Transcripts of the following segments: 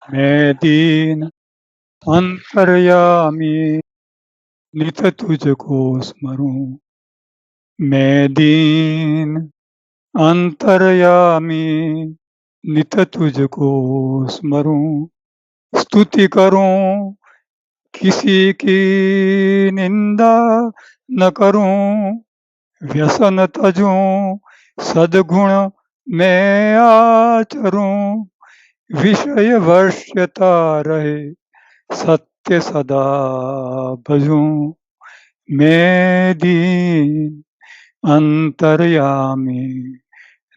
मैं दीन अंतर्यामी नित तुझको स्मरूं। मैं दीन अंतर्यामी नित तुझको स्मरूं। स्तुति करूं किसी की निंदा न करूं। व्यसन तजूं सद्गुण में आचरूं। विषय वर्ष्यता रहे सत्य सदा भजूं। मैं दीन अंतर्यामी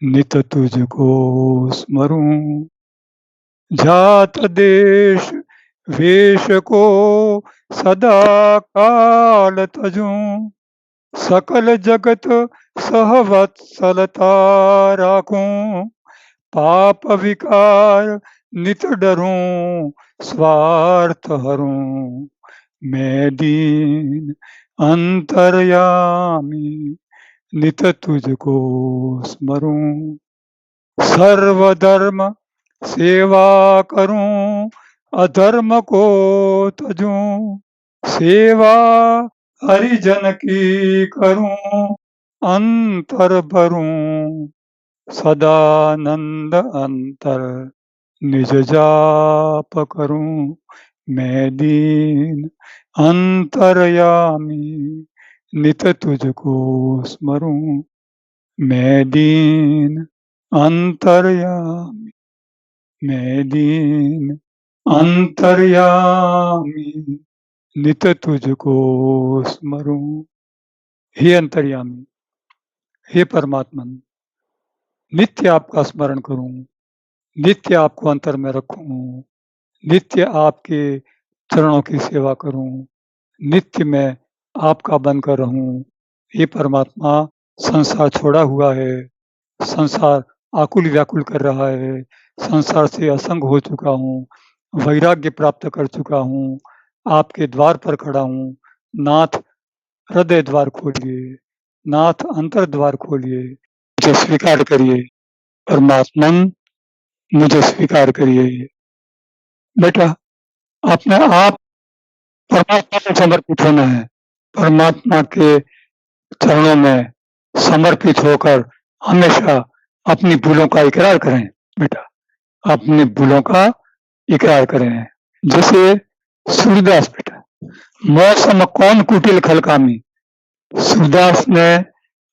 नित तुझको स्मरूं। जात देश वेश को सदा काल तजूं। सकल जगत सहवत्सलता राखूं। पाप विकार नित डरूं स्वार्थ हरूं। मैं दीन अंतर्यामी नित तुझको स्मरूं। सर्वधर्म सेवा करूं अधर्म को तजूं। सेवा हरिजन की करूं अंतर भरूं। सदानंद अंतर निज जाप करूं। मैं दीन अंतर्यामी नित तुझको स्मरूं। मैं दीन अंतर्यामी। मैं दीन अंतर्यामी नित तुझको स्मरूं। हे अंतर्यामी, हे परमात्मन, नित्य आपका स्मरण करूं, नित्य आपको अंतर में रखूं, नित्य आपके चरणों की सेवा करूं, नित्य मैं आपका बनकर रहूं। हे परमात्मा, संसार छोड़ा हुआ है, संसार आकुल व्याकुल कर रहा है, संसार से असंग हो चुका हूँ, वैराग्य प्राप्त कर चुका हूँ, आपके द्वार पर खड़ा हूँ। नाथ, हृदय द्वार खोलिए, नाथ अंतर द्वार खोलिए, मुझे स्वीकार करिए। परमात्मन, मुझे स्वीकार करिए। बेटा, अपने आप परमात्मा को समर्पित होना है। परमात्मा के चरणों में समर्पित होकर हमेशा अपनी भूलों का इकरार करें। बेटा, अपनी भूलों का इकरार करें। जैसे सूरदास, बेटा, मौसम कौन कुटिल खलकामी। सूरदास ने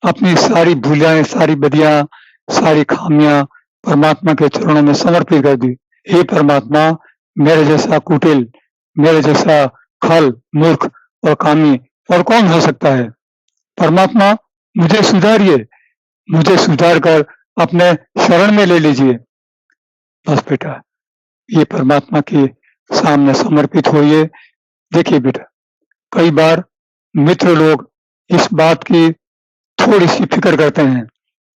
अपनी सारी भूलें, सारी बदियां, सारी खामियां परमात्मा के चरणों में समर्पित कर दी। हे परमात्मा, मेरे जैसा कुटिल, मेरे जैसा खल, मूर्ख और कामी और कौन हो सकता है। परमात्मा, मुझे सुधारिए, मुझे सुधार कर अपने शरण में ले लीजिए। बस बेटा, ये परमात्मा के सामने समर्पित होइए। देखिए बेटा, कई बार मित्र लोग इस बात की थोड़ी सी फिक्र करते हैं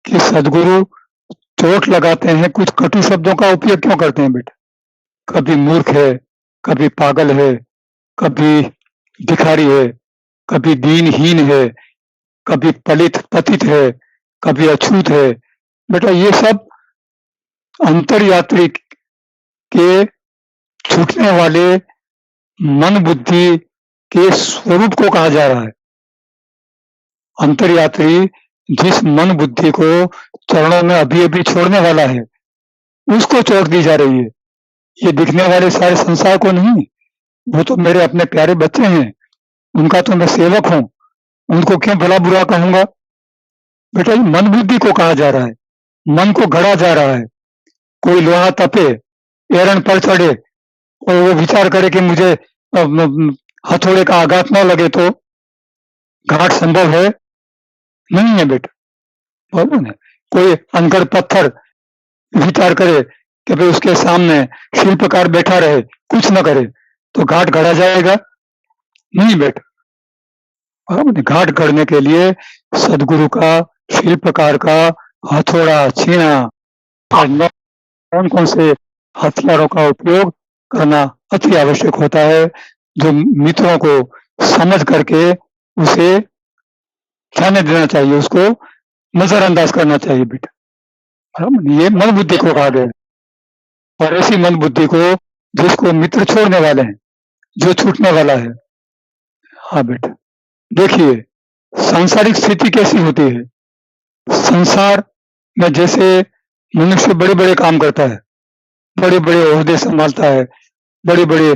कि सदगुरु चोट लगाते हैं, कुछ कटु शब्दों का उपयोग क्यों करते हैं। बेटा, कभी मूर्ख है, कभी पागल है, कभी भिखारी है, कभी दीनहीन है, कभी पलित पतित है, कभी अछूत है। बेटा, ये सब अंतर्यात्री के छूटने वाले मन बुद्धि के स्वरूप को कहा जा रहा है। अंतर्यात्री जिस मन बुद्धि को चरणों में अभी अभी छोड़ने वाला है, उसको चोट दी जा रही है। ये दिखने वाले सारे संसार को नहीं। वो तो मेरे अपने प्यारे बच्चे हैं, उनका तो मैं सेवक हूं, उनको क्यों भला बुरा कहूंगा। बेटा, ये मन बुद्धि को कहा जा रहा है, मन को गढ़ा जा रहा है। कोई लोहा तपे, एरण पर चढ़े और वो विचार करे कि मुझे हथौड़े का आघात न लगे तो घाट संभव है? नहीं है बेटा, बोलो ना। कोई अनगढ़ पत्थर विचार करे कि भाई उसके सामने शिल्पकार बैठा रहे, कुछ न करे तो घाट गढ़ा जाएगा? नहीं बेटा। घाट गढ़ने के लिए सदगुरु का, शिल्पकार का हथौड़ा, छीना और कौन कौन से हथियारों का उपयोग करना अति आवश्यक होता है, जो मित्रों को समझ करके उसे जाने देना चाहिए, उसको नजरअंदाज करना चाहिए। बेटा, ये मन बुद्धि को कहा गया है और ऐसी मन बुद्धि को जिसको मित्र छोड़ने वाले हैं, जो छूटने वाला है। हाँ बेटा, देखिए सांसारिक स्थिति कैसी होती है। संसार में जैसे मनुष्य बड़े-बड़े काम करता है, बड़े-बड़े ओहदे संभालता है, बड़े-बड़े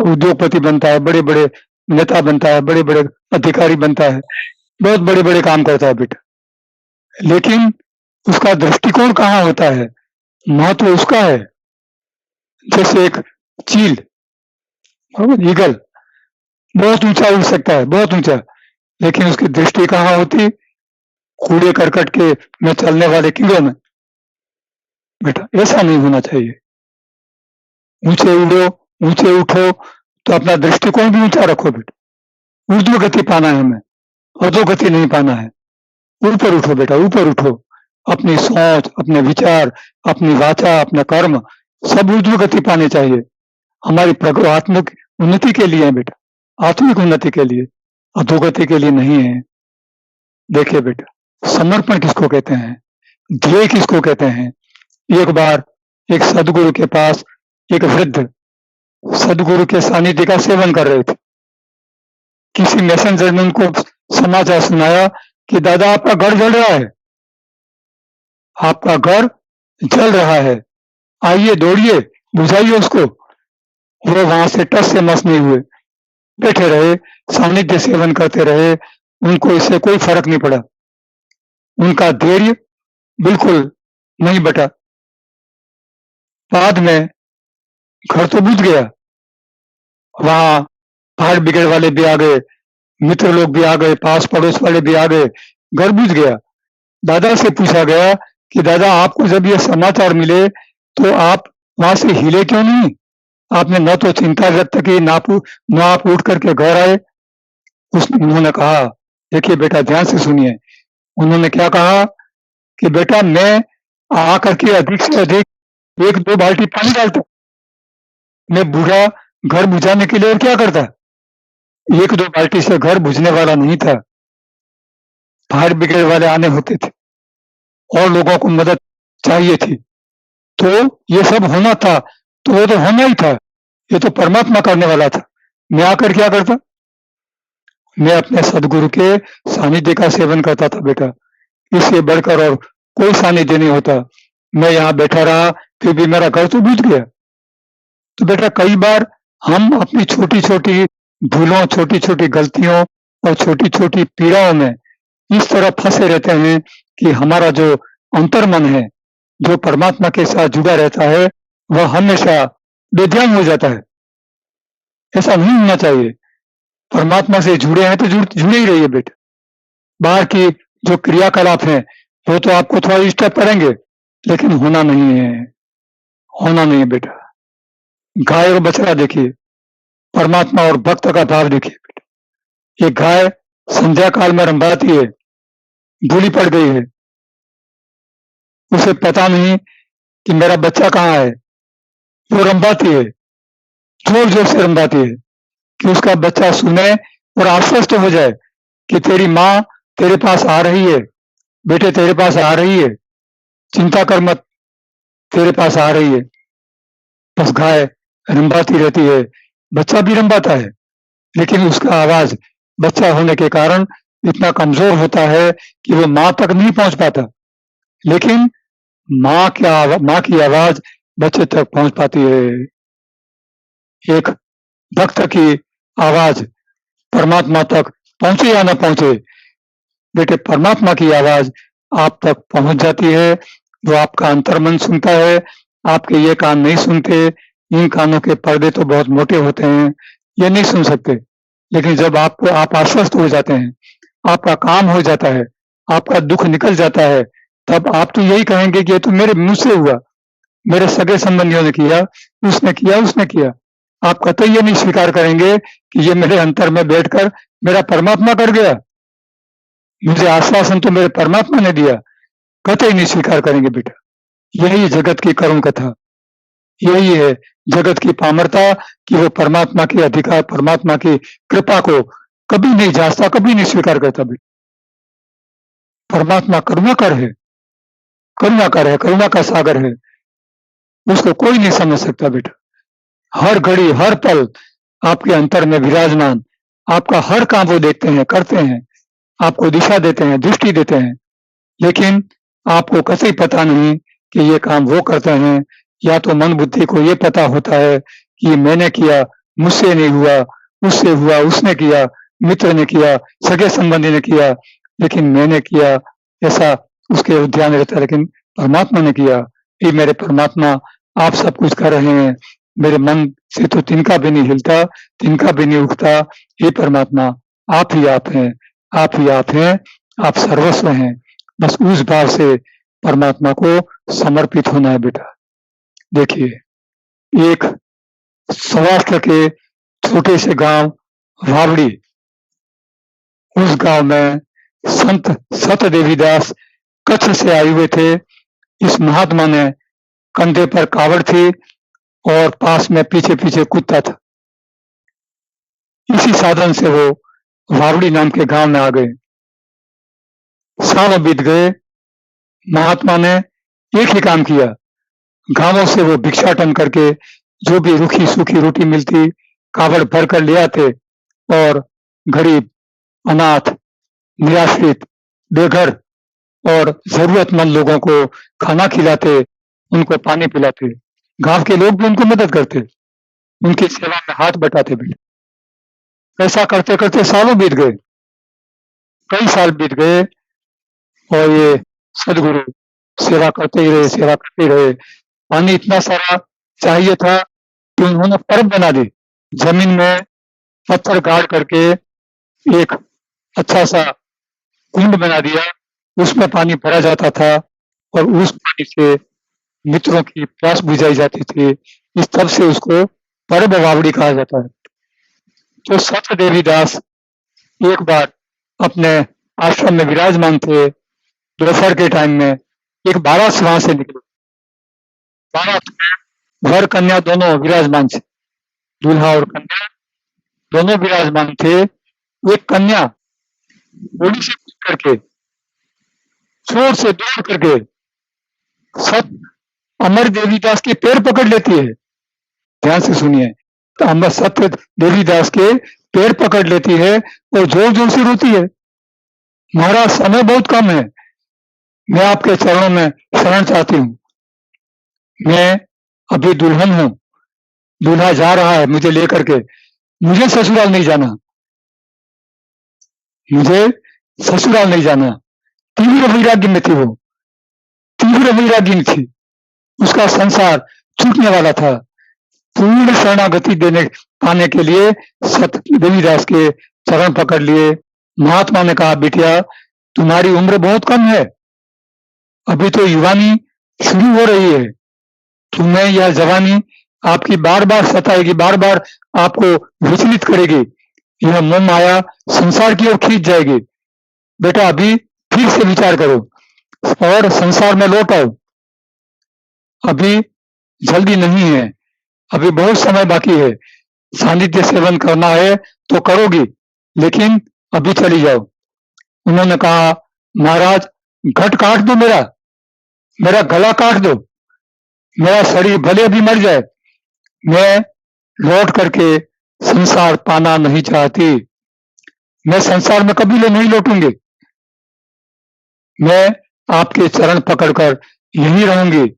उद्योगपति बनता है, बड़े-बड़े नेता बनता है, बड़े-बड़े अधिकारी बनता है, बहुत बड़े-बड़े काम करता है बेटा। लेकिन उसका दृष्टिकोण कहाँ होता है? महत्व उसका है। जैसे एक चील, ईगल बहुत ऊंचा उड़ सकता है, बहुत ऊंचा, लेकिन उसकी दृष्टि कहाँ होती? कूड़े करकट के में चलने वाले कीड़ों में। बेटा ऐसा नहीं होना चाहिए। ऊंचे उड़ो, ऊंचे उठो, तो अपना दृष्टिकोण भी ऊंचा रखो बेटा। ऊर्ध्व गति पाना है हमें, अधोगति नहीं पाना है। ऊपर उठो बेटा, ऊपर उठो। अपनी सोच, अपने विचार, अपनी वाचा, अपना कर्म सब ऊर्ध्व गति पाने चाहिए। हमारी आत्मिक उन्नति के लिए है बेटा, आत्मिक उन्नति के लिए, अधोगति के लिए नहीं है। देखिए बेटा, समर्पण किसको कहते हैं? ध्येय किसको कहते हैं? एक बार एक सदगुरु के पास एक वृद्ध सदगुरु के सानिध्य का सेवन कर रहे थे। किसी मैसेंजर ने उनको समाचार सुनाया कि दादा आपका घर जल रहा है, आपका घर जल रहा है, आइए दौड़िए, बुझाइए उसको। वो वहां से टस से मस नहीं हुए, बैठे रहे, सानिध्य सेवन करते रहे, उनको इससे कोई फर्क नहीं पड़ा। उनका धैर्य बिल्कुल नहीं बटा। बाद में घर तो बुझ गया, वहां फायर ब्रिगेड वाले भी आ गए, मित्र लोग भी आ गए, पास पड़ोस वाले भी आ गए, घर बुझ गया। दादा से पूछा गया कि दादा आपको जब ये समाचार मिले तो आप वहां से हिले क्यों नहीं? आपने न तो चिंता व्यक्त की, न आप उठ करके घर आए। उन्होंने कहा, देखिए बेटा ध्यान से सुनिए, उन्होंने क्या कहा कि बेटा मैं आकर के अधिक से अधिक 1-2 बाल्टी पानी डालता, मैं बूढ़ा घर बुझाने के लिए और क्या करता? 1-2 बाल्टी से घर बुझने वाला नहीं था। फायर ब्रिगेड वाले आने होते थे और लोगों को मदद चाहिए थी, तो ये सब होना था, तो वो तो होना ही था। ये तो परमात्मा करने वाला था। मैं आकर क्या करता? मैं अपने सदगुरु के सानिध्य का सेवन करता था बेटा। इससे बढ़कर और कोई सानिध्य नहीं होता। मैं यहाँ बैठा रहा, फिर भी मेरा घर तो बुझ गया। तो बेटा कई बार हम अपनी छोटी-छोटी भूलों, छोटी-छोटी गलतियों और छोटी-छोटी पीड़ाओं में इस तरह फंसे रहते हैं कि हमारा जो अंतर्मन है, जो परमात्मा के साथ जुड़ा रहता है, वह हमेशा बेध्यान हो जाता है। ऐसा नहीं होना चाहिए। परमात्मा से जुड़े हैं तो जुड़े ही रहिए बेटा। बाहर की जो क्रियाकलाप हैं, वो तो आपको थोड़ा डिस्टर्ब करेंगे, लेकिन होना नहीं है, होना नहीं है बेटा। गाय और बछड़ा देखिए, परमात्मा और भक्त का भाव देखिए बेटा। ये गाय संध्या काल में रंभाती है, भूली पड़ गई है, उसे पता नहीं कि मेरा बच्चा कहाँ है। वो रंभाती है, जोर जोर से रंभाती है कि उसका बच्चा सुने और आश्वस्त हो जाए कि तेरी माँ तेरे पास आ रही है, बेटे तेरे पास आ रही है, चिंता कर मत, तेरे पास आ रही है। बस गाय रंभाती रहती है, बच्चा भी रंभाता है, लेकिन उसका आवाज बच्चा होने के कारण इतना कमजोर होता है कि वो माँ तक नहीं पहुंच पाता। लेकिन माँ की आवाज बच्चे तक पहुंच पाती है। एक भक्त की आवाज परमात्मा तक पहुंचे या न पहुंचे, बेटे परमात्मा की आवाज आप तक पहुंच जाती है। वो आपका अंतर्मन सुनता है, आपके ये कान नहीं सुनते। इन कानों के पर्दे तो बहुत मोटे होते हैं, ये नहीं सुन सकते। लेकिन जब आप आश्वस्त हो जाते हैं, आपका काम हो जाता है, आपका दुख निकल जाता है, तब आप तो यही कहेंगे कि ये तो मेरे मुंह से हुआ, मेरे सगे संबंधियों ने किया, उसने किया। आप कतई ये नहीं स्वीकार करेंगे कि ये मेरे अंतर में बैठकर मेरा परमात्मा कर गया, मुझे आश्वासन तो मेरे परमात्मा ने दिया। कतई नहीं स्वीकार करेंगे बेटा। यही है जगत की करुण कथा, यही है जगत की पामरता कि वो परमात्मा के अधिकार, परमात्मा की कृपा को कभी नहीं जांचता, कभी नहीं स्वीकार करता बेटा। परमात्मा करुणाकर है, करुणाकर है, करुणा का सागर है, उसको कोई नहीं समझ सकता बेटा। हर घड़ी, हर पल आपके अंतर में विराजमान, आपका हर काम वो देखते हैं, करते हैं, आपको दिशा देते हैं, दृष्टि देते हैं। लेकिन आपको कतई पता नहीं कि ये काम वो करते हैं, या तो मन बुद्धि को ये पता होता है कि मैंने किया, मुझसे नहीं हुआ, उससे हुआ, उसने किया, मित्र ने किया, सगे संबंधी ने किया, लेकिन मैंने किया, ऐसा उसके ध्यान रहता है। लेकिन परमात्मा ने किया, कि मेरे परमात्मा आप सब कुछ कर रहे हैं, मेरे मन से तो तिनका भी नहीं हिलता, तिनका भी नहीं उठता। हे परमात्मा, आप ही आप हैं, आप ही आप हैं, आप सर्वस्व हैं। बस उस भाव से परमात्मा को समर्पित होना है बेटा। देखिए, एक सौराष्ट्र के छोटे से गांव वावड़ी, उस गांव में संत सत देवीदास कच्छ से आए हुए थे। इस महात्मा ने कंधे पर कावड़ थी और पास में पीछे पीछे कुत्ता था। इसी साधन से वो वावड़ी नाम के गांव में आ गए। सालों बीत गए, महात्मा ने एक ही काम किया, गांवों से वो भिक्षाटन करके जो भी रूखी सूखी रोटी मिलती कावड़ भर कर ले आते और गरीब, अनाथ, निराश्रित, बेघर और जरूरतमंद लोगों को खाना खिलाते, उनको पानी पिलाते। गांव के लोग भी उनको मदद करते, उनकी सेवा में हाथ बटाते भी। ऐसा करते करते सालों बीत गए, कई साल बीत गए और ये सदगुरु सेवा करते ही रहे, सेवा करते ही रहे। पानी इतना सारा चाहिए था कि उन्होंने परब बना दी। जमीन में पत्थर गाड़ करके एक अच्छा सा कुंड बना दिया, उसमें पानी भरा जाता था और उस पानी से मित्रों की प्यास बुझाई जाती थी। इस तब से उसको परब वावड़ी कहा जाता है। तो सत देवीदास एक बार अपने आश्रम में विराजमान थे, दोपहर के टाइम में एक बारात वहां से निकले। बारात में वर कन्या दोनों विराजमान थे, दूल्हा और कन्या दोनों विराजमान थे। एक कन्या गोली से कूद करके, जोर से दौड़ करके सत अमर देवीदास के पैर पकड़ लेती है। ध्यान से सुनिए, तो अमर सत्य देवीदास के पैर पकड़ लेती है और जोर जोर से रोती है, महाराज समय बहुत कम है, मैं आपके चरणों में शरण चाहती हूँ, मैं अभी दुल्हन हूँ, दूल्हा जा रहा है मुझे लेकर के, मुझे ससुराल नहीं जाना, मुझे ससुराल नहीं जाना। तीव्र वैराग्य में थी वो, तीव्र वैराग्य थी, उसका संसार छूटने वाला था। पूर्ण शरणागति देने पाने के लिए सत देवीदास के चरण पकड़ लिए। महात्मा ने कहा, बिटिया तुम्हारी उम्र बहुत कम है, अभी तो युवानी शुरू हो रही है, तुम्हें यह जवानी आपकी बार बार सताएगी, बार बार आपको विचलित करेगी, यह मोह माया संसार की ओर खींच जाएगी। बेटा अभी फिर से विचार करो और संसार में लौट आओ, अभी जल्दी नहीं है, अभी बहुत समय बाकी है, सानिध्य सेवन करना है तो करोगी, लेकिन अभी चली जाओ। उन्होंने कहा, महाराज घट काट दो, मेरा गला काट दो, मेरा शरीर भले अभी मर जाए, मैं लौट करके संसार पाना नहीं चाहती, मैं संसार में कभी नहीं लौटूंगी, मैं आपके चरण पकड़कर यहीं रहूंगी,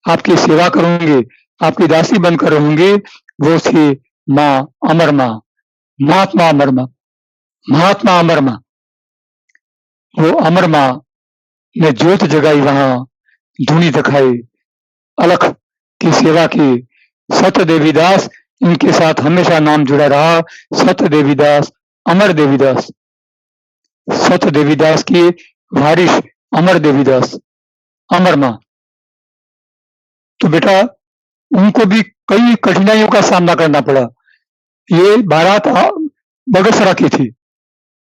आपकी सेवा करूंगी, आपकी दासी बनकर रहूंगी। वो थी माँ अमर माँ, महात्मा अमर माँ, महात्मा अमर माँ। वो अमर माँ ने ज्योत जगाई, वहां धुनी दिखाई, अलख की सेवा की। सत देवीदास इनके साथ हमेशा नाम जुड़ा रहा, सत देवीदास, अमर देवीदास, सत देवीदास की वारिस अमर देवीदास, अमर माँ। तो बेटा उनको भी कई कठिनाइयों का सामना करना पड़ा। ये बारात बगसरा की थी।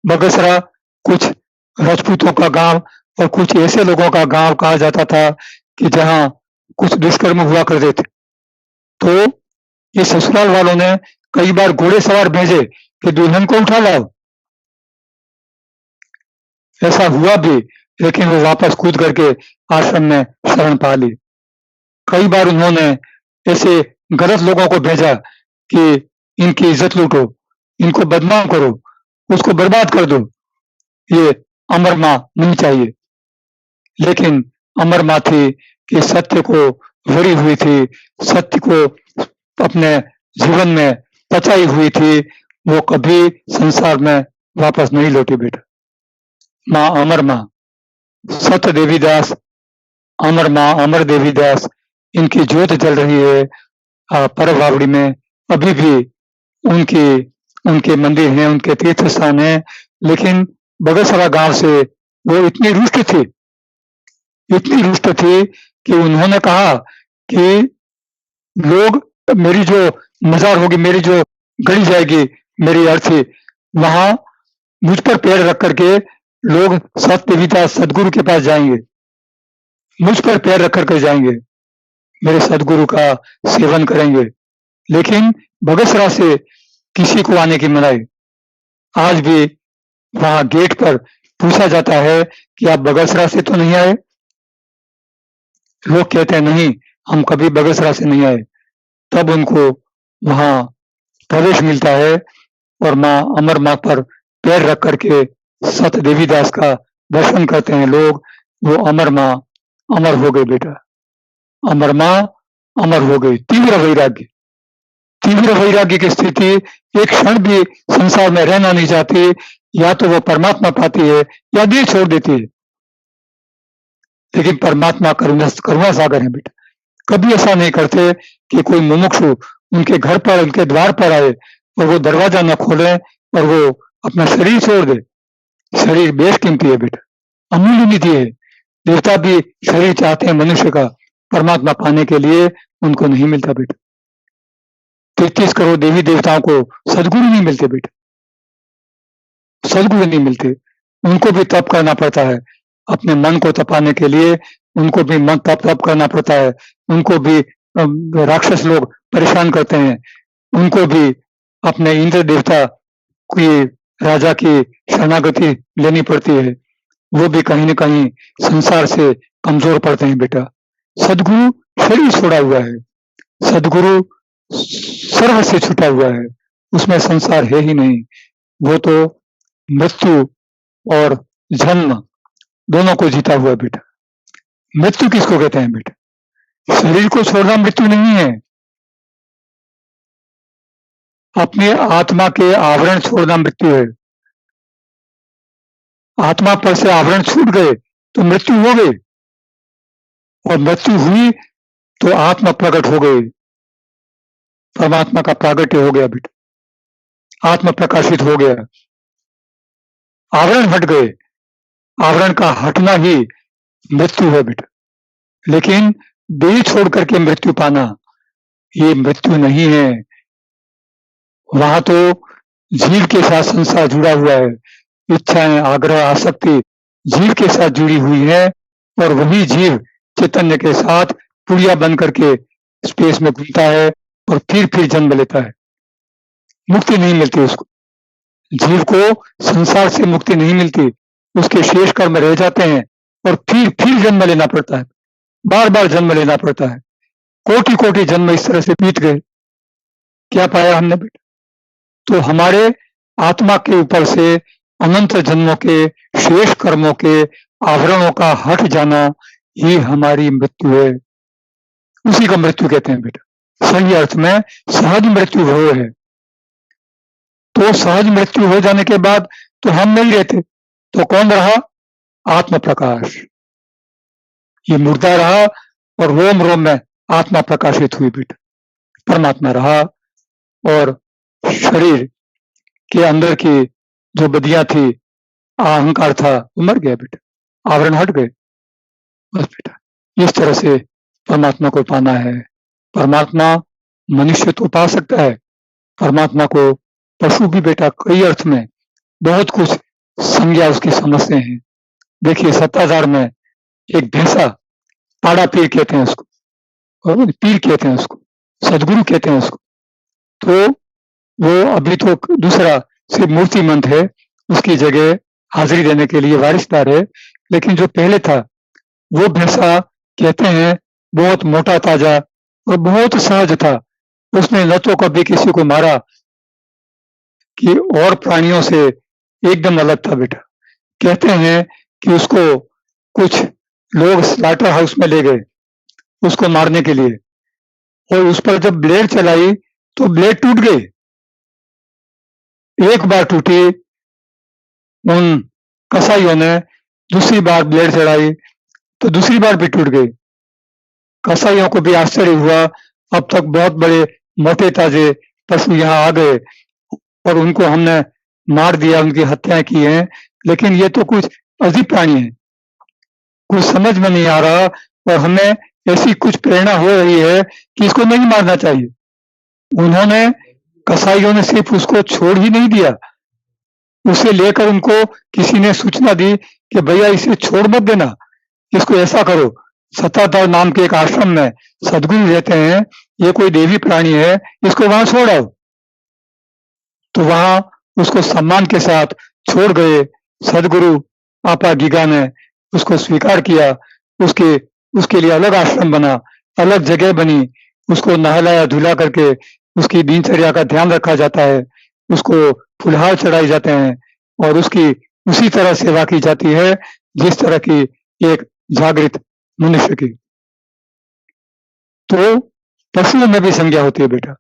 बगसरा कुछ राजपूतों का गांव और कुछ ऐसे लोगों का गांव कहा जाता था कि जहां कुछ दुष्कर्म हुआ करते थे। तो ये ससुराल वालों ने कई बार घोड़े सवार भेजे कि दुल्हन को उठा लाओ, ऐसा हुआ भी, लेकिन वो वापस कूद करके आश्रम में शरण पा ली। कई बार उन्होंने ऐसे गलत लोगों को भेजा कि इनकी इज्जत लूटो, इनको बदनाम करो, उसको बर्बाद कर दो, ये अमर माँ नहीं चाहिए। लेकिन अमर माँ थी कि सत्य को भरी हुई थी, सत्य को अपने जीवन में पचाई हुई थी, वो कभी संसार में वापस नहीं लौटी बेटा। माँ अमर माँ, सत्य देवीदास, अमर माँ, अमर देवीदास, इनकी ज्योत जल रही है परब बावड़ी में। अभी भी उनकी उनके मंदिर हैं, उनके तीर्थ स्थान हैं, लेकिन बगसरा गांव से वो इतनी रुष्ट थी कि उन्होंने कहा कि लोग मेरी जो मजार होगी, मेरी जो गड़ी जाएगी, मेरी अर्थी, वहां मुझ पर पैर रख करके लोग सत्य देवीदास सदगुरु के पास जाएंगे, मुझ पर पैर रख करके जाएंगे, मेरे सदगुरु का सेवन करेंगे। लेकिन बगसरा से किसी को आने की मनाही। आज भी वहां गेट पर पूछा जाता है कि आप बगसरा से तो नहीं आए? लोग कहते हैं नहीं, हम कभी बगसरा से नहीं आए। तब उनको वहां प्रवेश मिलता है और माँ अमर माँ पर पैर रख करके सत देवीदास का दर्शन करते हैं लोग। वो अमर माँ अमर हो गई बेटा, अमर माँ अमर हो गई। तीव्र वैराग्य की स्थिति एक क्षण भी संसार में रहना नहीं चाहती, या तो वो परमात्मा पाती है या देह छोड़ देती है। लेकिन परमात्मा करुणा सागर है बेटा, कभी ऐसा नहीं करते कि कोई मुमुक्षु उनके घर पर, उनके द्वार पर आए और वो दरवाजा न खोले और वो अपना शरीर छोड़ दे। शरीर बेशकीमती है बेटा, अमूल्य निधि है। देवता भी शरीर चाहते हैं मनुष्य का, परमात्मा पाने के लिए उनको नहीं मिलता बेटा। 33 करोड़ देवी देवताओं को सदगुरु नहीं मिलते बेटा, सदगुरु नहीं मिलते। उनको भी तप करना पड़ता है, अपने मन को तपाने के लिए उनको भी मन तप करना पड़ता है। उनको भी राक्षस लोग परेशान करते हैं, उनको भी अपने इंद्र देवता की, राजा की शरणागति लेनी पड़ती है। वो भी कहीं न कहीं संसार से कमजोर पड़ते हैं बेटा। सदगुरु शरीर छोड़ा हुआ है, सदगुरु सर्व से छुटा हुआ है, उसमें संसार है ही नहीं। वो तो मृत्यु और जन्म दोनों को जीता हुआ बेटा। मृत्यु किसको कहते हैं बेटा? शरीर को छोड़ना मृत्यु नहीं है, अपने आत्मा के आवरण छोड़ना मृत्यु है। आत्मा पर से आवरण छूट गए तो मृत्यु हो गई, और मृत्यु हुई तो आत्मा प्रकट हो गई, परमात्मा का प्रागट्य हो गया बेटा, आत्मा प्रकाशित हो गया, आवरण हट गए। आवरण का हटना ही मृत्यु है बेटा। लेकिन देह छोड़ करके मृत्यु पाना, ये मृत्यु नहीं है। वहां तो जीव के साथ संसार जुड़ा हुआ है, इच्छाएं, आग्रह, आसक्ति जीव के साथ जुड़ी हुई है, और वही जीव चैतन्य के साथ पुड़िया बन करके स्पेस में घूमता है और फिर जन्म लेता है। मुक्ति नहीं मिलती उसको, जीव को संसार से मुक्ति नहीं मिलती, उसके शेष कर्म रह जाते हैं और फिर जन्म लेना पड़ता है, बार बार जन्म लेना पड़ता है। कोटि कोटि जन्म इस तरह से बीत गए, क्या पाया हमने बेटा? तो हमारे आत्मा के ऊपर से अनंत जन्मों के शेष कर्मों के आवरणों का हट जाना ही हमारी मृत्यु है। उसी को मृत्यु कहते हैं बेटा। सही अर्थ में सहज मृत्यु वो है। तो सहज मृत्यु हो जाने के बाद तो हम नहीं रहते, तो कौन रहा? आत्म प्रकाश। ये मुर्दा रहा और रोम रोम में आत्मा प्रकाशित हुई बेटा, परमात्मा रहा, और शरीर के अंदर की जो बदियां थी, अहंकार था, वो मर गया बेटा, आवरण हट गए। बस बेटा, इस तरह से परमात्मा को पाना है। परमात्मा मनुष्य तो पा सकता है, परमात्मा को पशु भी बेटा कई अर्थ में बहुत कुछ संज्ञा उसकी समझते हैं। देखिए, सत्ताधार में एक भैंसा, पाड़ा पीर कहते हैं उसको, और पीर कहते हैं उसको, सदगुरु कहते हैं उसको। तो वो अभी तो दूसरा सिर्फ मूर्तिमंत है, उसकी जगह हाजिरी देने के लिए वारिसदार है। लेकिन जो पहले था वो भैंसा कहते हैं बहुत मोटा ताजा और बहुत सहज था, उसने न तो कभी किसी को मारा कि और प्राणियों से एकदम अलग था बेटा। कहते हैं कि उसको कुछ लोग स्लाटर हाउस में ले गए उसको मारने के लिए, और उस पर जब ब्लेड चलाई तो ब्लेड टूट गई। एक बार टूटी, उन कसाईयों ने दूसरी बार ब्लेड चढ़ाई तो दूसरी बार भी टूट गई। कसाईयों को भी आश्चर्य हुआ, अब तक बहुत बड़े मोटे ताजे पशु यहाँ आ गए और उनको हमने मार दिया, उनकी हत्याएं की हैं, लेकिन ये तो कुछ अजीब प्राणी है, कुछ समझ में नहीं आ रहा और हमें ऐसी कुछ प्रेरणा हो रही है कि इसको नहीं मारना चाहिए। उन्होंने कसाईयों ने सिर्फ उसको छोड़ ही नहीं दिया, उसे लेकर उनको किसी ने सूचना दी कि भैया इसे छोड़ मत देना, इसको ऐसा करो, सत्ताधार नाम के एक आश्रम में सदगुरु रहते हैं, ये कोई देवी प्राणी है, इसको वहां छोड़ आओ। तो वहां उसको सम्मान के साथ छोड़ गए। सदगुरु आपा गीगा ने उसको स्वीकार किया, उसके उसके लिए अलग आश्रम बना, अलग जगह बनी, उसको नहलाया धुला करके उसकी दिनचर्या का ध्यान रखा जाता है, उसको फुलहार चढ़ाए जाते हैं और उसकी उसी तरह सेवा की जाती है जिस तरह की एक जागृत मनुष्य की। तो पशुओं में भी संज्ञा होती है बेटा,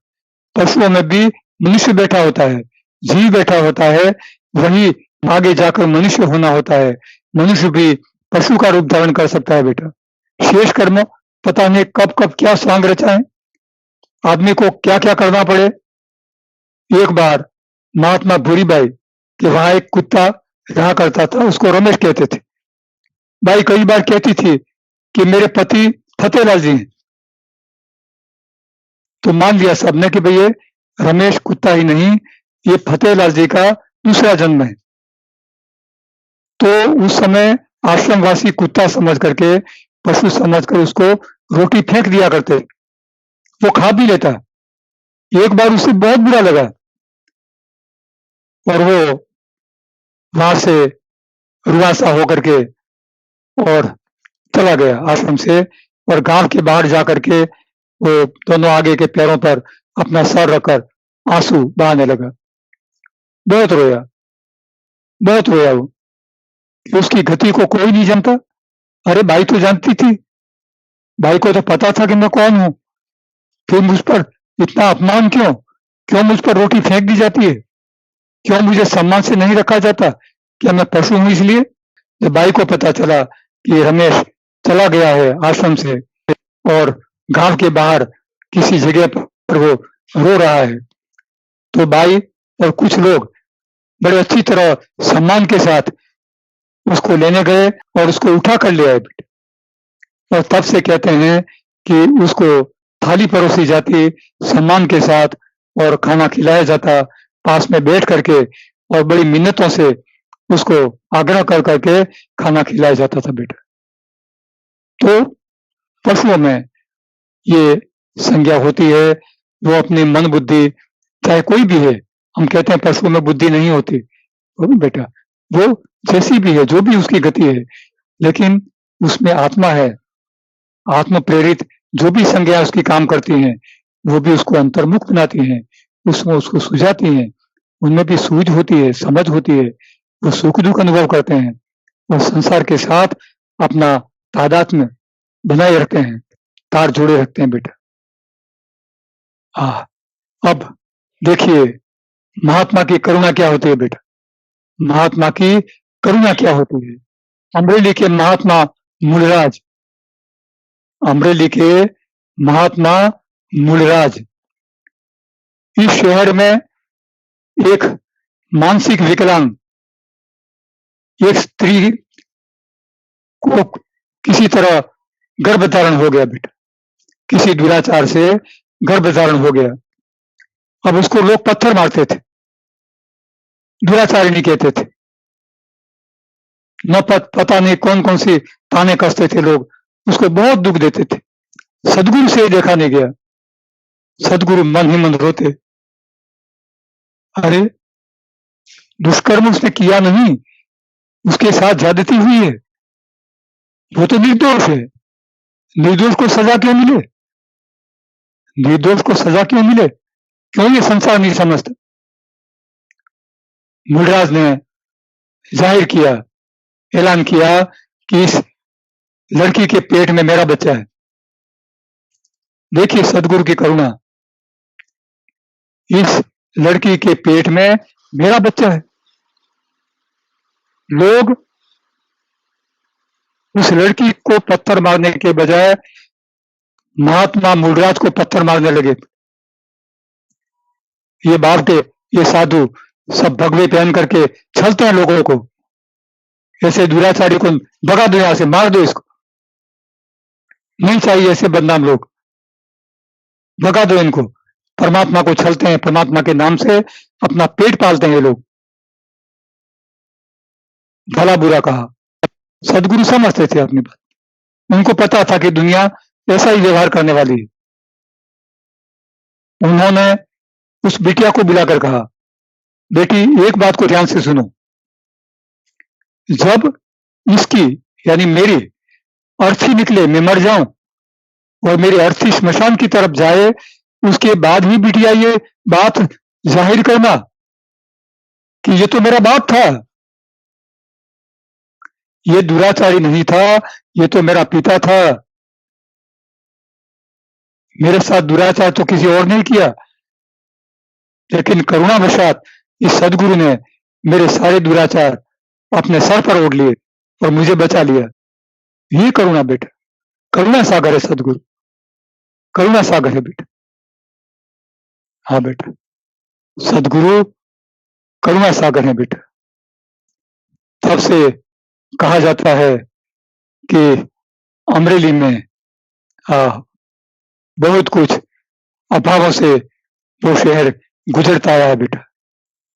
पशुओं में भी मनुष्य बैठा होता है, जीव बैठा होता है, वही आगे जाकर मनुष्य होना होता है। मनुष्य भी पशु का रूप धारण कर सकता है बेटा। शेष कर्म पता नहीं कब कब क्या स्वांग रचाए, आदमी को क्या क्या करना पड़े। एक बार महात्मा भूरीबाई के वहां एक कुत्ता रहा करता था, उसको रमेश कहते थे। बाई कई बार कहती थी कि मेरे पति फतेहलाल जी हैं, तो मान लिया सबने कि भई ये रमेश कुत्ता ही नहीं, ये फतेहलाल जी का दूसरा जन्म है। तो उस समय आश्रमवासी कुत्ता समझ करके, पशु समझकर उसको रोटी फेंक दिया करते, वो खा भी लेता। एक बार उसे बहुत बुरा लगा और वो वहां से रुआसा होकर के और चला गया आश्रम से, और गांव के बाहर जाकर के वो दोनों आगे के पैरों पर अपना सर रखकर आंसू बहाने लगा। बहुत रोया, बहुत रोया वो, कि उसकी गति को कोई नहीं जानता। अरे भाई तो जानती थी, भाई को तो पता था कि मैं कौन हूं, फिर मुझ पर इतना अपमान क्यों, क्यों मुझ पर रोटी फेंक दी जाती है, क्यों मुझे सम्मान से नहीं रखा जाता, क्या मैं पशु हूं इसलिए। जब भाई को पता चला कि रमेश चला गया है आश्रम से और गांव के बाहर किसी जगह पर वो रो रहा है, तो भाई और कुछ लोग बड़े अच्छी तरह सम्मान के साथ उसको लेने गए और उसको उठा कर ले आए बेटे। और तब से कहते हैं कि उसको थाली परोसी जाती सम्मान के साथ और खाना खिलाया जाता पास में बैठ करके, और बड़ी मिन्नतों से उसको आग्रह कर करके खाना खिलाया जाता था बेटा। तो पशुओं में ये संज्ञा होती है, वो अपनी मन बुद्धि, चाहे कोई भी है, हम कहते हैं पशुओं में बुद्धि नहीं होती, वो बेटा वो जैसी भी है, जो भी उसकी गति है, लेकिन उसमें आत्मा है, आत्म प्रेरित जो भी संज्ञा उसकी काम करती हैं, वो भी उसको अंतर्मुख बनाती हैं, उसमें उसको सुझाती हैं, उनमें भी सूझ होती है, समझ होती है, वो सुख दुख अनुभव करते हैं और संसार के साथ अपना तादात्म्य बनाए रखते हैं, तार जोड़े रखते हैं बेटा। अब देखिए महात्मा की करुणा क्या होती है बेटा, महात्मा की करुणा क्या होती है। अमरेली के महात्मा मूलराज, अमरेली के महात्मा मूलराज, इस शहर में एक मानसिक विकलांग एक स्त्री को किसी तरह गर्भ धारण हो गया बेटा, किसी दुराचार से गर्भ धारण हो गया। अब उसको लोग पत्थर मारते थे, दुराचारिणी कहते थे, न पता नहीं कौन कौन सी ताने कसते थे लोग, उसको बहुत दुख देते थे। सदगुरु से ही देखा नहीं गया, सदगुरु मन ही मन रोते। अरे दुष्कर्म उसने किया नहीं, उसके साथ ज्यादती हुई है, वो तो निर्दोष है, निर्दोष को सजा क्यों मिले। निर्दोष को सजा क्यों मिले? क्यों ये संसार नहीं समझता? मूलराज ने जाहिर किया, ऐलान किया कि इस लड़की के पेट में मेरा बच्चा है। देखिए सदगुरु की करुणा, इस लड़की के पेट में मेरा बच्चा है। लोग उस लड़की को पत्थर मारने के बजाय महात्मा मूलराज को पत्थर मारने लगे। ये बावटे, ये साधु सब भगवे पहन करके छलते हैं लोगों को। ऐसे दुराचारी को भगा दो, यहां से मार दो, इसको नहीं चाहिए ऐसे बदनाम लोग, भगा दो इनको। परमात्मा को छलते हैं, परमात्मा के नाम से अपना पेट पालते हैं ये लोग। भला बुरा कहा, सदगुरु समझते थे अपनी बात, उनको पता था कि दुनिया ऐसा ही व्यवहार करने वाली है। उन्होंने उस बिटिया को बुलाकर कहा, बेटी एक बात को ध्यान से सुनो, जब इसकी यानी मेरी अर्थी निकले, मैं मर जाऊं और मेरी अर्थी स्मशान की तरफ जाए, उसके बाद ही बिटिया ये बात जाहिर करना कि ये तो मेरा बाप था, ये दुराचारी नहीं था, ये तो मेरा पिता था। मेरे साथ दुराचार तो किसी और ने किया, लेकिन करुणावशात इस सदगुरु ने मेरे सारे दुराचार अपने सर पर ओढ़ लिए और मुझे बचा लिया। ये करुणा बेटा, करुणा सागर है सदगुरु, करुणा सागर है बेटा। हाँ बेटा, सदगुरु करुणा सागर है बेटा। तब से कहा जाता है कि अमरेली में बहुत कुछ अभावों से वो शहर गुजरता आया है बेटा।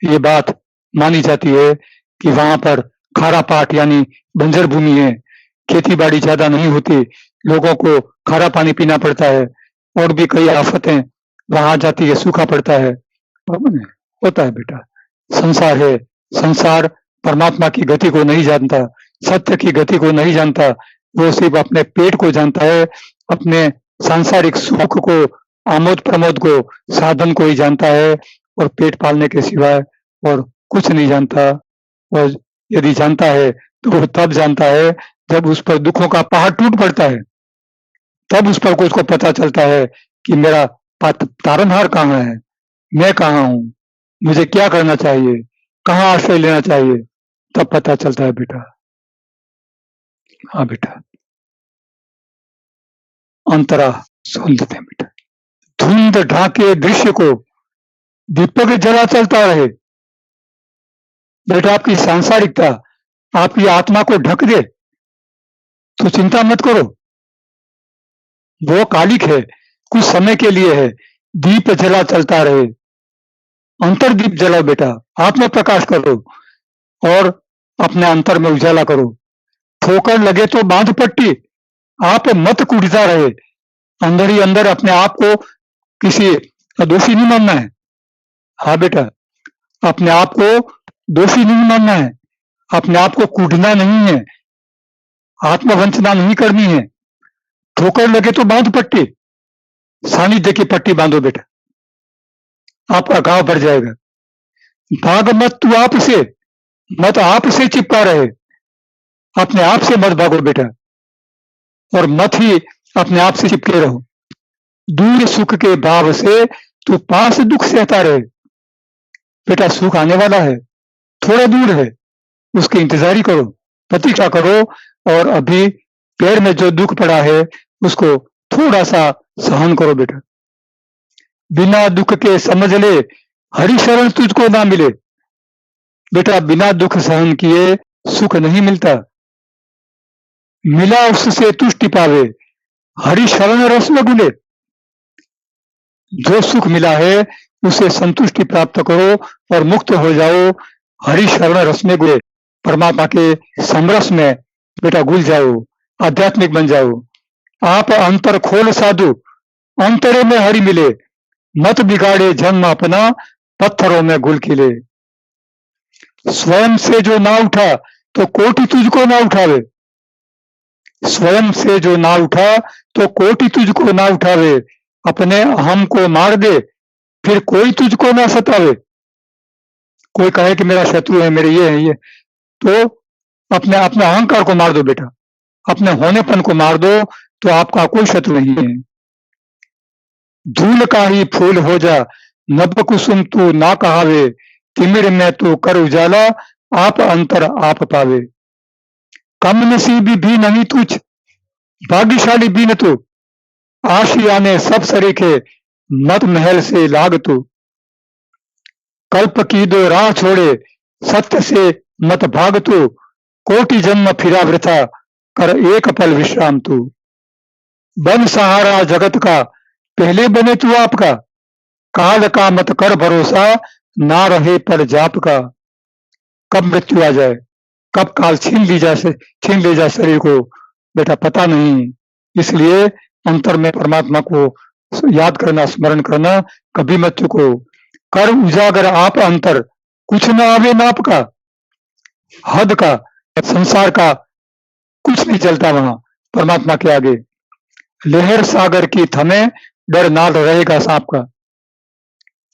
ये बात मानी जाती है कि वहां पर खारा पाट यानी बंजर भूमि है, खेती बाड़ी ज्यादा नहीं होती, लोगों को खारा पानी पीना पड़ता है, और भी कई आफतें वहां आ जाती है, सूखा पड़ता है। होता है बेटा, संसार है, संसार परमात्मा की गति को नहीं जानता, सत्य की गति को नहीं जानता, वो सिर्फ अपने पेट को जानता है, अपने सांसारिक सुख को, आमोद प्रमोद को, साधन को ही जानता है, और पेट पालने के सिवाय और कुछ नहीं जानता। और यदि जानता है तो वो तब जानता है जब उस पर दुखों का पहाड़ टूट पड़ता है, तब उस पर को उसको पता चलता है कि मेरा तारनहार कहाँ है, मैं कहाँ हूं, मुझे क्या करना चाहिए, कहाँ आश्रय लेना चाहिए, तब पता चलता है बेटा। हाँ बेटा, अंतरा सुन लेते हैं बेटा। धुंध ढाके दृश्य को दीपक जला चलता रहे। बेटा आपकी सांसारिकता आपकी आत्मा को ढक दे तो चिंता मत करो, वो कालिक है, कुछ समय के लिए है, दीप जला चलता रहे। अंतर दीप जलाओ बेटा, आत्म प्रकाश करो और अपने अंतर में उजाला करो। ठोकर लगे तो बांध पट्टी, आप मत कूदता रहे, अंदर ही अंदर अपने आप को किसी दोषी नहीं मानना है। हाँ बेटा, अपने आप को दोषी नहीं मानना है, अपने आप को कूटना नहीं है, आत्मवंचना नहीं करनी है। ठोकर लगे तो बांध पट्टी, सानिध्य की पट्टी बांधो बेटा, आपका घाव भर जाएगा। भाग मत तू आप से, मत आप से चिपका रहे, अपने आप से मत भागो बेटा, और मत ही अपने आप से चिपके रहो। दूर सुख के भाव से तू पास दुख सहता रहे। बेटा सुख आने वाला है, थोड़ा दूर है, उसकी इंतजारी करो, प्रतीक्षा करो, और अभी पैर में जो दुख पड़ा है उसको थोड़ा सा सहन करो बेटा। बिना दुख के समझ ले, हरि शरण तुझको ना मिले। बेटा बिना दुख सहन किए सुख नहीं मिलता, मिला उससे तुष्टि पावे, हरि शरण रस में घुले। जो सुख मिला है उसे संतुष्टि प्राप्त करो और मुक्त हो जाओ, हरि शरण रस में घुले, परमात्मा के समरस में बेटा घुल जाओ, आध्यात्मिक बन जाओ। आप अंतर खोल साधु, अंतरे में हरि मिले, मत बिगाड़े जन्म अपना, पत्थरों में घुल खिले। स्वयं से जो ना उठा तो कोटि तुझको ना उठावे, स्वयं से जो ना उठा तो कोटि तुझको ना उठावे। अपने अहम को मार दे, फिर कोई तुझको ना सतावे। कोई कहे कि मेरा शत्रु है, मेरे ये है ये, तो अपने अपने अहंकार को मार दो बेटा, अपने होनेपन को मार दो, तो आपका कोई शत्रु नहीं है। धूल का ही फूल हो जा, नभ कुसुम तू ना कहावे, तिमिर में तू कर उजाला, आप अंतर आप पावे। कम नसीबी भी नहीं तुझ, भाग्यशाली भी न तू, आशियाने सब सरीखे, मत महल से लाग तू। कल्प की दो राह छोड़े, सत्य से मत भाग तू, कोटि जन्म फिरा वृथा, कर एक पल विश्राम तू। बन सहारा जगत का, पहले बने तू आपका, काल का मत कर भरोसा, ना रहे पर जाप का। कब मृत्यु आ जाए, कब काल छीन ले जाए शरीर को, बेटा पता नहीं। इसलिए अंतर में परमात्मा को याद करना, स्मरण करना, कभी मत चुको। कर उजागर आप अंतर, कुछ न आवे नाप का, हद का, संसार का कुछ नहीं चलता वहां परमात्मा के आगे। लहर सागर की थमे, डर ना रहेगा सांप का।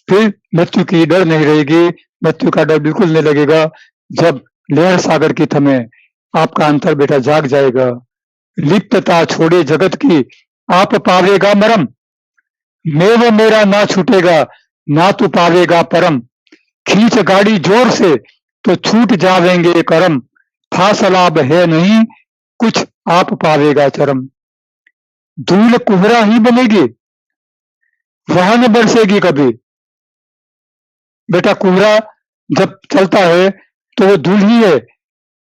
फिर मृत्यु की डर नहीं रहेगी, मृत्यु का डर बिल्कुल नहीं लगेगा, जब लहर सागर की थमे आपका अंतर बेटा जाग जाएगा। लिप्तता छोड़े जगत की, आप पावेगा मरम, मैं वो मेरा ना छूटेगा, ना तू पावेगा परम। खींच गाड़ी जोर से, तो छूट जावेंगे करम, फासलाब है नहीं, कुछ आप पावेगा चरम। धूल कुहरा ही बनेगी, वहां न बरसेगी कभी। बेटा कुहरा जब चलता है तो वो धूल ही है।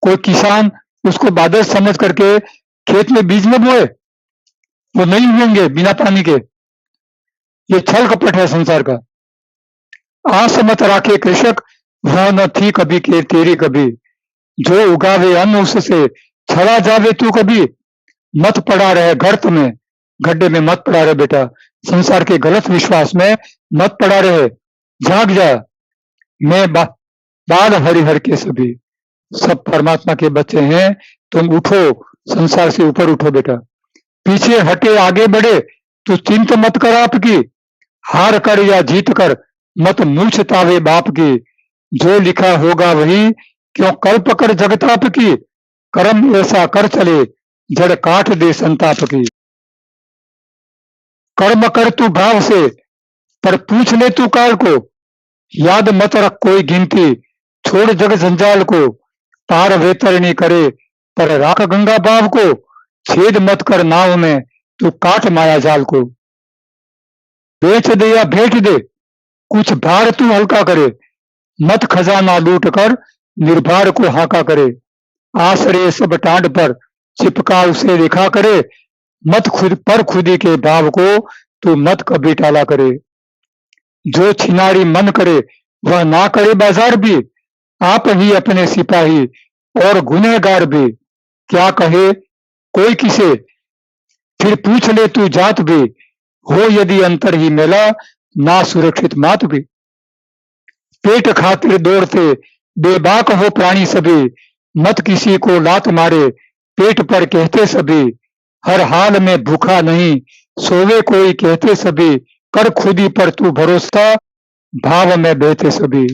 कोई किसान उसको बादल समझ करके खेत में बीज न बोए, वो नहीं उगेंगे बिना पानी के। ये छल कपट है संसार का। आस मत राखे कृषक, वह न थी कभी के तेरी कभी, जो उगावे अन्न उससे, छड़ा जावे तू कभी। मत पड़ा रहे गर्त में, गड्ढे में मत पड़ा रहे बेटा, संसार के गलत विश्वास में मत पड़ा रहे। जाग जा, मैं बाल हरिहर के सभी, सब परमात्मा के बच्चे हैं, तुम उठो, संसार से ऊपर उठो बेटा। पीछे हटे आगे बढ़े, तो चिंत मत कर आपकी, हार कर या जीत कर, मत मूछ तावे बाप की। जो लिखा होगा वही, क्यों कल्प कर जगताप की, कर्म ऐसा कर चले, जड़ काट दे संताप की। कर्म कर तू भाव से, पर पूछ ले तू काल को, याद मत रख कोई गिनती, छोड़ जग जंजाल को। पार वेतरणी करे, पर राख गंगा बाव को, छेद मत कर नाव में, तू काट माया जाल को। बेच दे या भेंट दे, कुछ भार तू हल्का करे, मत खजाना लूट कर, निर्भार को हाका करे। आसरे सब टांड पर, चिपका उसे लिखा करे, मत खुद पर खुदी के भाव को, तू मत कभी टाला करे। जो छिनारी मन करे, वह ना करे बाजार भी, आप ही अपने सिपाही और गुनहगार भी। क्या कहे कोई किसे, फिर पूछ ले तू जात भी, हो यदि अंतर ही मेला, ना सुरक्षित मात भी। पेट खातिर दौड़ते बेबाक हो प्राणी सभी, मत किसी को लात मारे, पेट पर कहते सभी। हर हाल में भूखा नहीं, सोवे कोई कहते सभी, कर खुदी पर तू भरोसा, भाव में बहते सभी।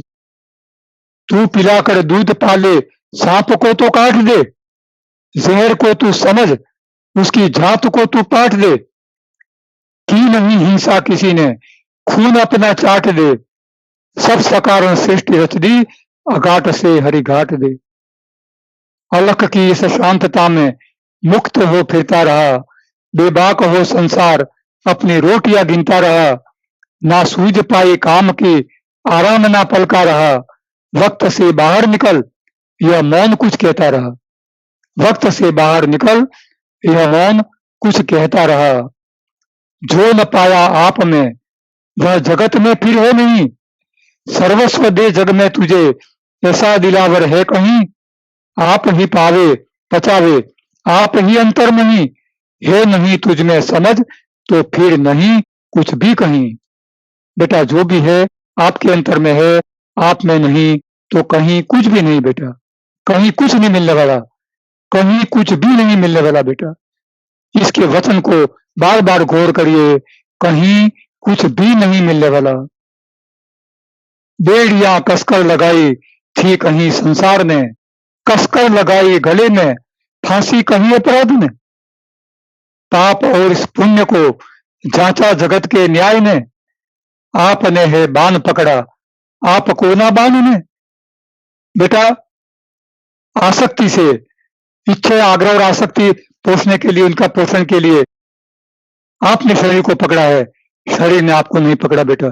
तू पिलाकर दूध पाले, सांप को तो काट दे, जहर को तू समझ, उसकी झात को तू पाट दे। की नहीं हिंसा किसी ने, खून अपना चाट दे, सब सकारण सृष्टि रच दी, अघाट से हरि घाट दे। अलख की इस शांतता में मुक्त हो फिरता रहा, बेबाक हो संसार, अपनी रोटियां गिनता रहा। ना सूझ पाई काम की, आराम ना पलका रहा, वक्त से बाहर निकल, यह मौन कुछ कहता रहा। वक्त से बाहर निकल, यह मौन कुछ कहता रहा। जो न पाया आप में, वह जगत में फिर है नहीं, सर्वस्व दे जग में तुझे, ऐसा दिलावर है कहीं। आप ही पावे पचावे, आप ही अंतर नहीं, है नहीं तुझ में समझ, तो फिर नहीं कुछ भी कहीं। बेटा जो भी है आपके अंतर में है, आप में नहीं तो कहीं कुछ भी नहीं बेटा, कहीं कुछ नहीं मिलने वाला, कहीं कुछ भी नहीं मिलने वाला बेटा। इसके वचन को बार बार गौर करिए, कहीं कुछ भी नहीं मिलने वाला। बेड़ियां कसकर लगाई थी कहीं संसार ने, कसकर लगाई गले में फांसी कहीं अपराध ने। पाप और इस पुण्य को जांचा जगत के न्याय ने, आपने है बाण पकड़ा आपको ना बाण ने। बेटा, आसक्ति से, इच्छा आग्रह और आसक्ति पोषने के लिए, उनका पोषण के लिए आपने शरीर को पकड़ा है, शरीर ने आपको नहीं पकड़ा बेटा।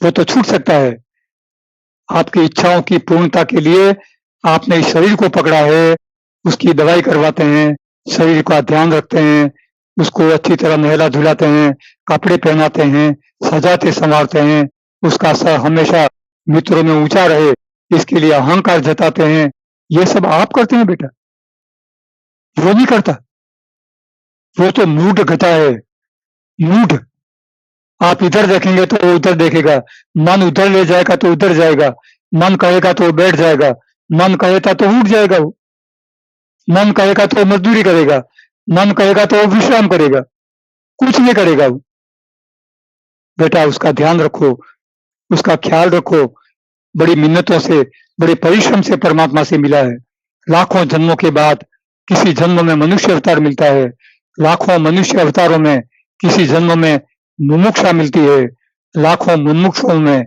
वो तो छूट सकता है। आपकी इच्छाओं की पूर्णता के लिए आपने इस शरीर को पकड़ा है, उसकी दवाई करवाते हैं, शरीर का ध्यान रखते हैं, उसको अच्छी तरह नहला धुलाते हैं, कपड़े पहनाते हैं, सजाते संवारते हैं, उसका सर हमेशा मित्रों में ऊंचा रहे, इसके लिए अहंकार जताते हैं। ये सब आप करते हैं बेटा, वो नहीं करता। वो तो मूढ़ गधा है, मूढ़। आप इधर देखेंगे तो वो उधर देखेगा, मन उधर ले जाएगा तो उधर जाएगा, मन कहेगा तो वो बैठ जाएगा, मन कहेगा तो उठ जाएगा, वो मन कहेगा तो मजदूरी करेगा, मन कहेगा तो वो विश्राम करेगा, कुछ नहीं करेगा वो। बेटा, उसका ध्यान रखो, उसका ख्याल रखो। बड़ी मिन्नतों से, बड़े परिश्रम से परमात्मा से मिला है। लाखों जन्मों के बाद किसी जन्म में मनुष्य अवतार मिलता है, लाखों मनुष्य अवतारों में किसी जन्म में मुमुक्षा मिलती है, लाखों मुमुक्षुओं में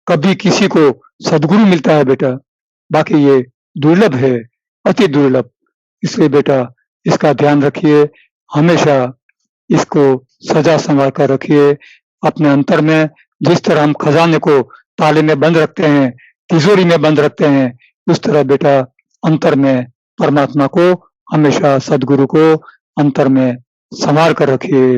कभी किसी को सदगुरु मिलता है बेटा। बाकी ये दुर्लभ है, अति दुर्लभ। इसलिए बेटा, इसका ध्यान रखिए, हमेशा इसको सजा संवार कर रखिए अपने अंतर में। जिस तरह हम खजाने को ताले में बंद रखते हैं, तिजोरी में बंद रखते हैं, उस तरह बेटा अंतर में परमात्मा को, हमेशा सदगुरु को अंतर में संवार कर रखिए।